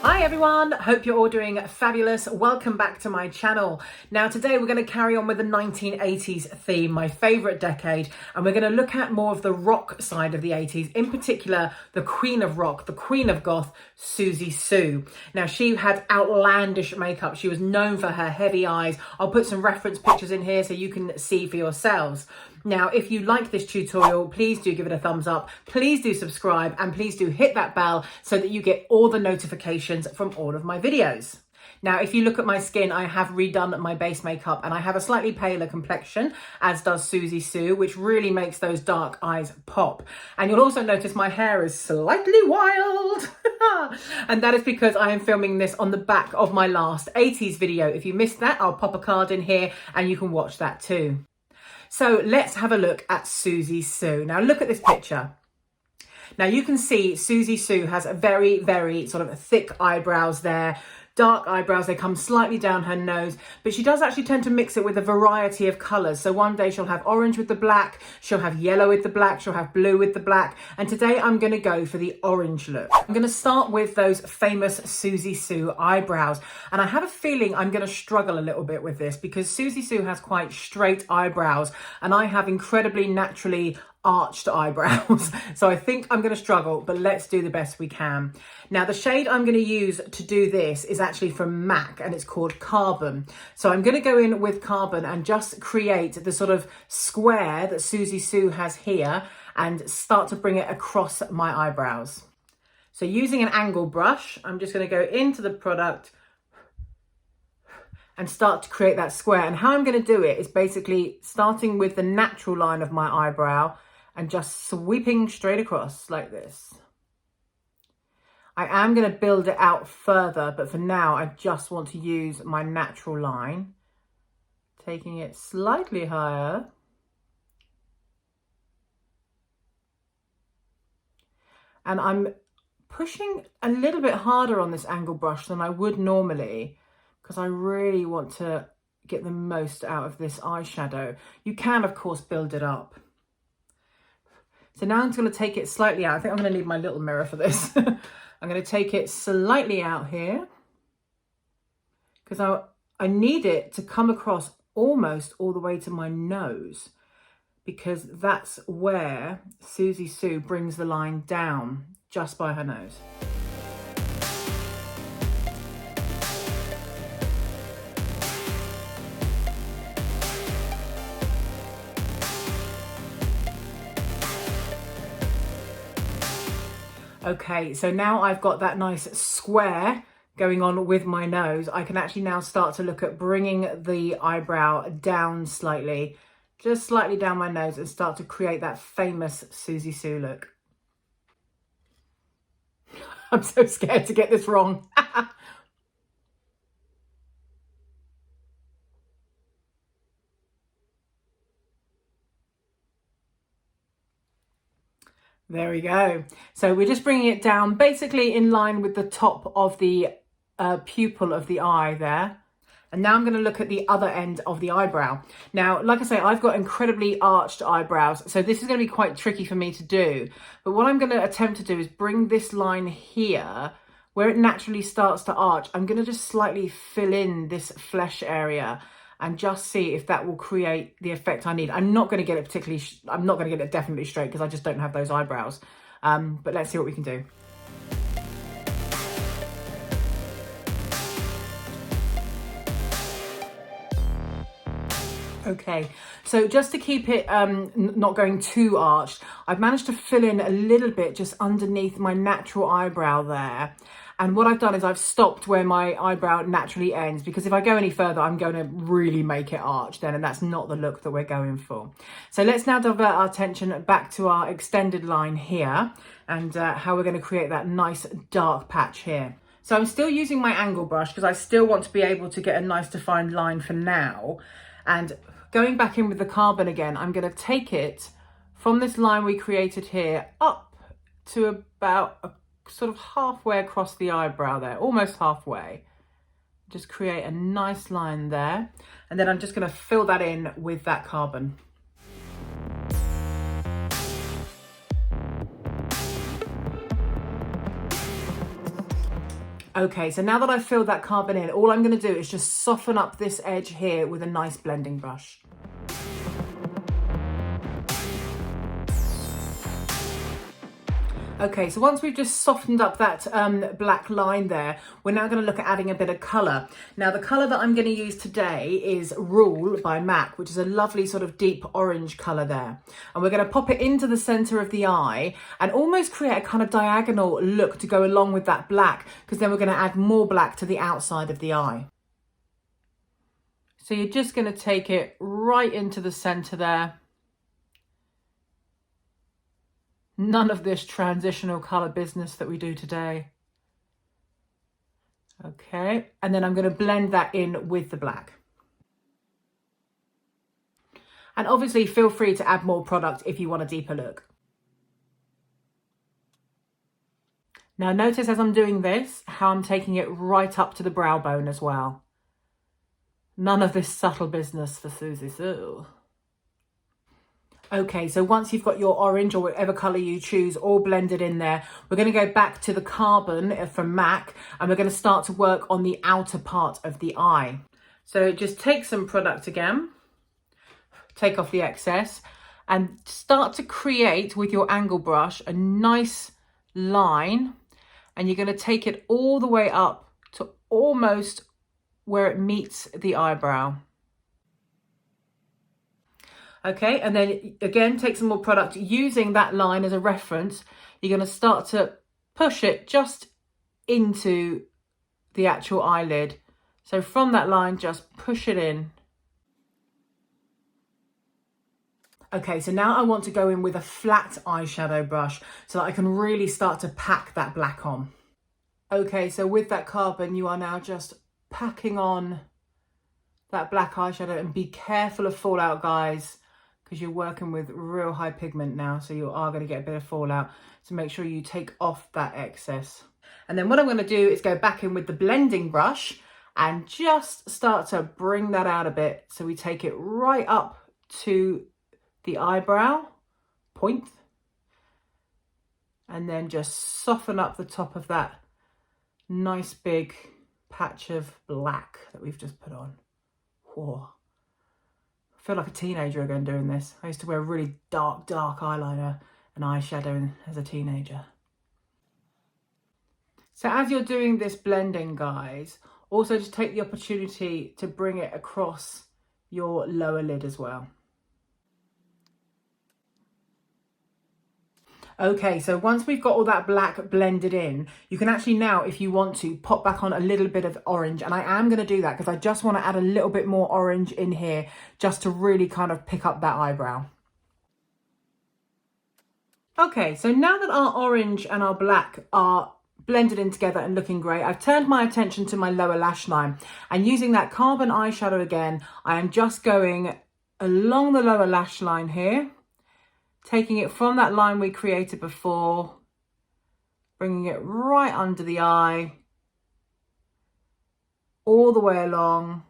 Hi everyone, hope you're all doing fabulous. Welcome back to my channel. Now today we're going to carry on with the 1980s theme, my favourite decade, and we're going to look at more of the rock side of the 80s, in particular the queen of rock, the queen of goth, Siouxsie Sioux. Now she had outlandish makeup, she was known for her heavy eyes. I'll put some reference pictures in here so you can see for yourselves. Now, if you like this tutorial, please do give it a thumbs up, please do subscribe, and please do hit that bell so that you get all the notifications from all of my videos. Now, if you look at my skin, I have redone my base makeup and I have a slightly paler complexion, as does Siouxsie Sioux, which really makes those dark eyes pop. And you'll also notice my hair is slightly wild. And that is because I am filming this on the back of my last 80s video. If you missed that, I'll pop a card in here and you can watch that too. So let's have a look at Siouxsie Sioux. Now look at this picture. Now you can see Siouxsie Sioux has a very, very sort of thick eyebrows there. Dark eyebrows, they come slightly down her nose, but she does actually tend to mix it with a variety of colours. So one day she'll have orange with the black, she'll have yellow with the black, she'll have blue with the black. And today I'm going to go for the orange look. I'm going to start with those famous Siouxsie Sioux eyebrows. And I have a feeling I'm going to struggle a little bit with this because Siouxsie Sioux has quite straight eyebrows and I have incredibly naturally arched eyebrows. So I think I'm going to struggle, but let's do the best we can. Now the shade I'm going to use to do this is actually from MAC and it's called Carbon. So I'm going to go in with Carbon and just create the sort of square that Siouxsie Sioux has here and start to bring it across my eyebrows. So using an angle brush, I'm just going to go into the product and start to create that square. And how I'm going to do it is basically starting with the natural line of my eyebrow and just sweeping straight across like this. I am going to build it out further, but for now I just want to use my natural line, taking it slightly higher. And I'm pushing a little bit harder on this angle brush than I would normally because I really want to get the most out of this eyeshadow. You can, of course, build it up. So now I'm just going to take it slightly out. I think I'm going to need my little mirror for this. I'm going to take it slightly out here because I need it to come across almost all the way to my nose because that's where Siouxsie Sioux brings the line down just by her nose. Okay, so now I've got that nice square going on with my nose. I can actually now start to look at bringing the eyebrow down slightly, just slightly down my nose and start to create that famous Siouxsie Sioux look. I'm so scared to get this wrong. There we go. So we're just bringing it down basically in line with the top of the pupil of the eye there. And now I'm going to look at the other end of the eyebrow. Now, like I say, I've got incredibly arched eyebrows, so this is going to be quite tricky for me to do. But what I'm going to attempt to do is bring this line here, where it naturally starts to arch. I'm going to just slightly fill in this flesh area and just see if that will create the effect I need. I'm not going to get it particularly, I'm not going to get it definitely straight because I just don't have those eyebrows. But let's see what we can do. Okay, so just to keep it not going too arched, I've managed to fill in a little bit just underneath my natural eyebrow there. And what I've done is I've stopped where my eyebrow naturally ends because if I go any further, I'm going to really make it arch then, and that's not the look that we're going for. So let's now divert our attention back to our extended line here and how we're going to create that nice dark patch here. So I'm still using my angle brush because I still want to be able to get a nice defined line for now. And going back in with the Carbon again, I'm going to take it from this line we created here up to about a sort of halfway across the eyebrow there, almost halfway. Just create a nice line there. And then I'm just going to fill that in with that Carbon. Okay, so now that I've filled that carbon in, all I'm going to do is just soften up this edge here with a nice blending brush. Okay, so once we've just softened up that black line there, we're now going to look at adding a bit of colour. Now, the colour that I'm going to use today is Rule by MAC, which is a lovely sort of deep orange colour there. And we're going to pop it into the centre of the eye and almost create a kind of diagonal look to go along with that black, because then we're going to add more black to the outside of the eye. So you're just going to take it right into the centre there. None of this transitional colour business that we do today. Okay, and then I'm going to blend that in with the black. And obviously feel free to add more product if you want a deeper look. Now notice as I'm doing this, how I'm taking it right up to the brow bone as well. None of this subtle business for Siouxsie Sioux. Okay, so once you've got your orange or whatever colour you choose all blended in there, we're going to go back to the carbon from MAC and we're going to start to work on the outer part of the eye. So just take some product again, take off the excess and start to create with your angle brush a nice line, and you're going to take it all the way up to almost where it meets the eyebrow. Okay, and then again, take some more product. Using that line as a reference, you're going to start to push it just into the actual eyelid. So from that line, just push it in. Okay, so now I want to go in with a flat eyeshadow brush so that I can really start to pack that black on. Okay, so with that carbon, you are now just packing on that black eyeshadow, and be careful of fallout, guys, because you're working with real high pigment now, so you are going to get a bit of fallout. So make sure you take off that excess. And then what I'm going to do is go back in with the blending brush and just start to bring that out a bit. So we take it right up to the eyebrow point and then just soften up the top of that nice big patch of black that we've just put on. Whoa. I feel like a teenager again doing this. I used to wear really dark eyeliner and eyeshadow as a teenager. So as you're doing this blending, guys, also just take the opportunity to bring it across your lower lid as well. Okay, so once we've got all that black blended in, you can actually now, if you want to, pop back on a little bit of orange. And I am going to do that because I just want to add a little bit more orange in here just to really kind of pick up that eyebrow. Okay, so now that our orange and our black are blended in together and looking great, I've turned my attention to my lower lash line. And using that carbon eyeshadow again, I am just going along the lower lash line here, taking it from that line we created before, bringing it right under the eye, all the way along.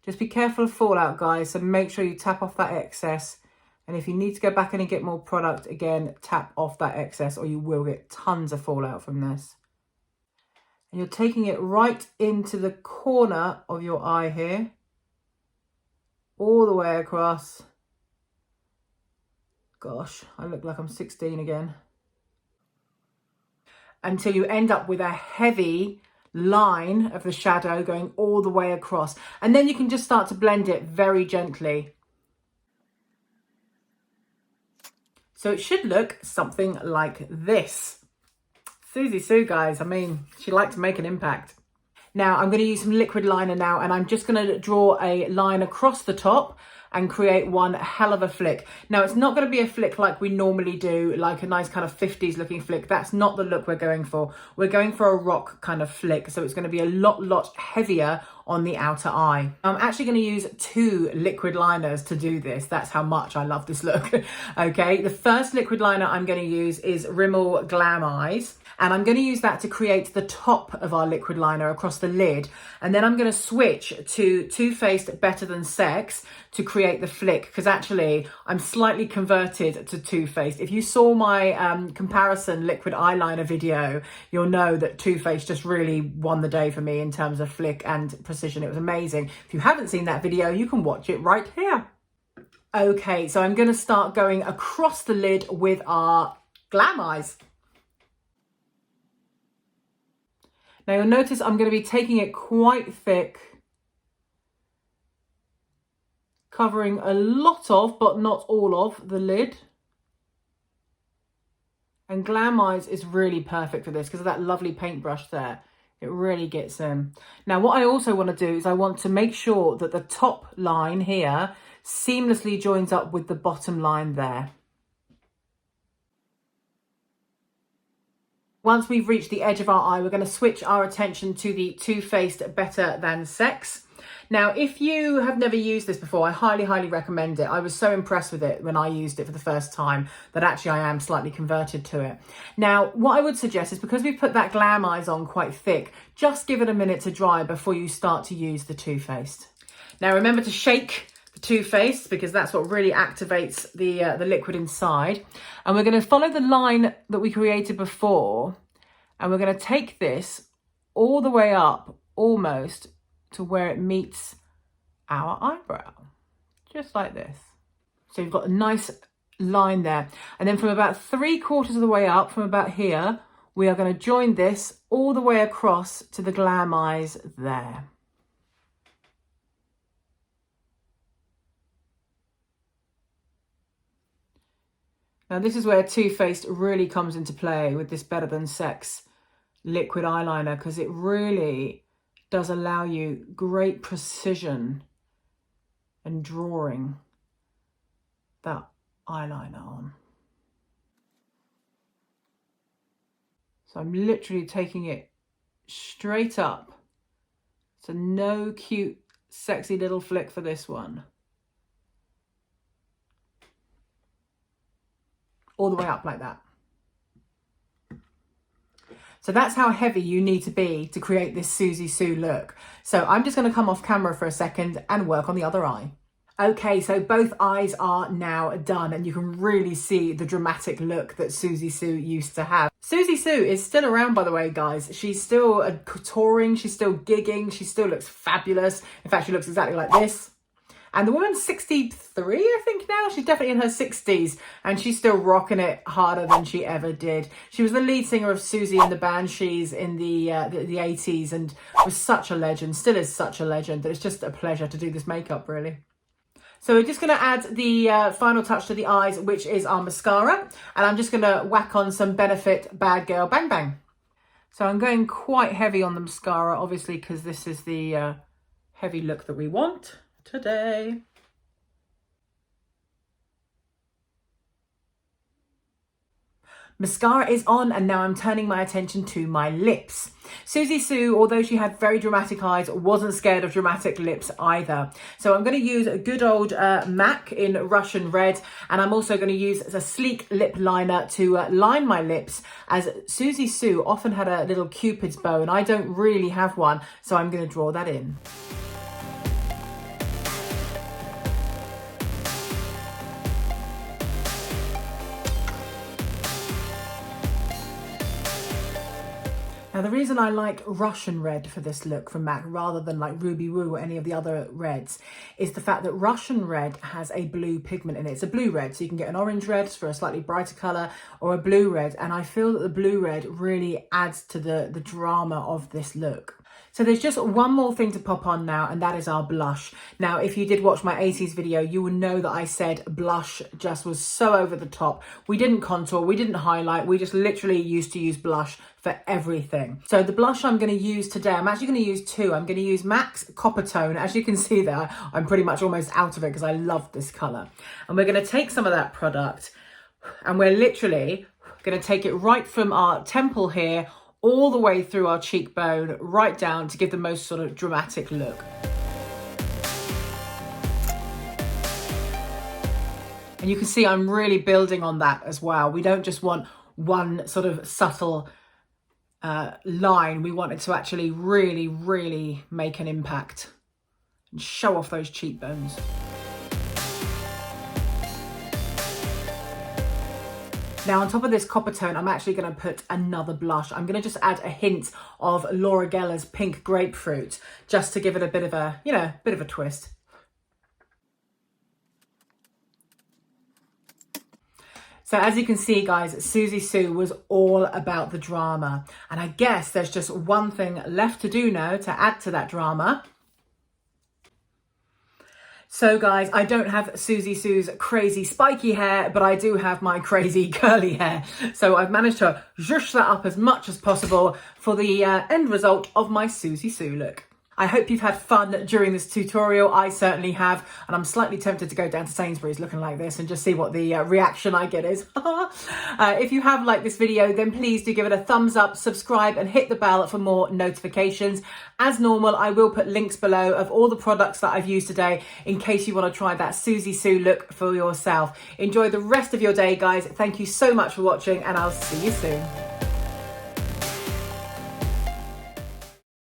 Just be careful of fallout, guys, so make sure you tap off that excess. And if you need to go back in and get more product, again, tap off that excess or you will get tons of fallout from this. And you're taking it right into the corner of your eye here, all the way across. Gosh, I look like I'm 16 again. Until you end up with a heavy line of the shadow going all the way across. And then you can just start to blend it very gently. So it should look something like this. Siouxsie Sioux, guys, I mean, she liked to make an impact. Now I'm going to use some liquid liner now, and I'm just going to draw a line across the top and create one hell of a flick. Now it's not going to be a flick like we normally do, like a nice kind of 50s looking flick. That's not the look we're going for. We're going for a rock kind of flick. So it's going to be a lot heavier on the outer eye. I'm actually going to use 2 liquid liners to do this. That's how much I love this look. Okay, the first liquid liner I'm going to use is Rimmel Glam Eyes. And I'm going to use that to create the top of our liquid liner across the lid. And then I'm going to switch to Too Faced Better Than Sex to create the flick. Because actually, I'm slightly converted to Too Faced. If you saw my comparison liquid eyeliner video, you'll know that Too Faced just really won the day for me in terms of flick and precision. It was amazing. If you haven't seen that video, you can watch it right here. Okay, so I'm going to start going across the lid with our Glam Eyes. Now you'll notice I'm going to be taking it quite thick, covering a lot of, but not all of, the lid. And Glam Eyes is really perfect for this because of that lovely paintbrush there. It really gets in. Now what I also want to do is I want to make sure that the top line here seamlessly joins up with the bottom line there. Once we've reached the edge of our eye, we're going to switch our attention to the Too Faced Better Than Sex. Now, if you have never used this before, I highly, highly recommend it. I was so impressed with it when I used it for the first time that actually I am slightly converted to it. Now, what I would suggest is because we've put that Glam Eyes on quite thick, just give it a minute to dry before you start to use the Too Faced. Now, remember to shake the Too Faced because that's what really activates the liquid inside. And we're going to follow the line that we created before, and we're going to take this all the way up almost to where it meets our eyebrow, just like this. So you've got a nice line there. And then from about 3/4 of the way up, from about here, we are going to join this all the way across to the Glam Eyes there. Now this is where Too Faced really comes into play with this Better Than Sex liquid eyeliner, because it really does allow you great precision and drawing that eyeliner on. So I'm literally taking it straight up. So no cute, sexy little flick for this one. All the way up like that. So that's how heavy you need to be to create this Siouxsie Sioux look. So I'm just going to come off camera for a second and work on the other eye. Okay, so both eyes are now done and you can really see the dramatic look that Siouxsie Sioux used to have. Siouxsie Sioux is still around, by the way, guys. She's still touring, she's still gigging, she still looks fabulous. In fact, she looks exactly like this. And the woman's 63, I think now. She's definitely in her 60s and she's still rocking it harder than she ever did. She was the lead singer of Siouxsie and the Banshees in the 80s and was such a legend, still is such a legend, that it's just a pleasure to do this makeup, really. So we're just going to add the final touch to the eyes, which is our mascara. And I'm just going to whack on some Benefit Bad Girl Bang Bang. So I'm going quite heavy on the mascara, obviously, because this is the heavy look that we want today. Mascara is on and now I'm turning my attention to my lips. Siouxsie Sioux, although she had very dramatic eyes, wasn't scared of dramatic lips either. So I'm going to use a good old MAC in Russian Red, and I'm also going to use a sleek lip liner to line my lips, as Siouxsie Sioux often had a little cupid's bow and I don't really have one, so I'm going to draw that in. Now, the reason I like Russian Red for this look from MAC rather than like Ruby Woo or any of the other reds is the fact that Russian Red has a blue pigment in it. It's a blue red, so you can get an orange red for a slightly brighter colour or a blue red. And I feel that the blue red really adds to the drama of this look. So there's just one more thing to pop on now, and that is our blush. Now, if you did watch my 80s video, you will know that I said blush just was so over the top. We didn't contour, we didn't highlight, we just literally used to use blush for everything. So the blush I'm going to use today, I'm actually going to use two. I'm going to use MAC's Copper Tone. As you can see there, I'm pretty much almost out of it because I love this colour. And we're going to take some of that product and we're literally going to take it right from our temple here all the way through our cheekbone, right down to give the most sort of dramatic look. And you can see I'm really building on that as well. We don't just want one sort of subtle line. We want it to actually really, really make an impact and show off those cheekbones. Now on top of this copper tone, I'm actually going to put another blush. I'm going to just add a hint of Laura Geller's Pink Grapefruit, just to give it a bit of a, you know, bit of a twist. So as you can see, guys, Siouxsie Sioux was all about the drama. And I guess there's just one thing left to do now to add to that drama. So guys, I don't have Siouxsie Sioux's crazy spiky hair, but I do have my crazy curly hair. So I've managed to zhuzh that up as much as possible for the end result of my Siouxsie Sioux look. I hope you've had fun during this tutorial. I certainly have, and I'm slightly tempted to go down to Sainsbury's looking like this and just see what the reaction I get is. If you have liked this video, then please do give it a thumbs up, subscribe and hit the bell for more notifications. As normal, I will put links below of all the products that I've used today in case you want to try that Siouxsie Sioux look for yourself. Enjoy the rest of your day, guys. Thank you so much for watching, and I'll see you soon.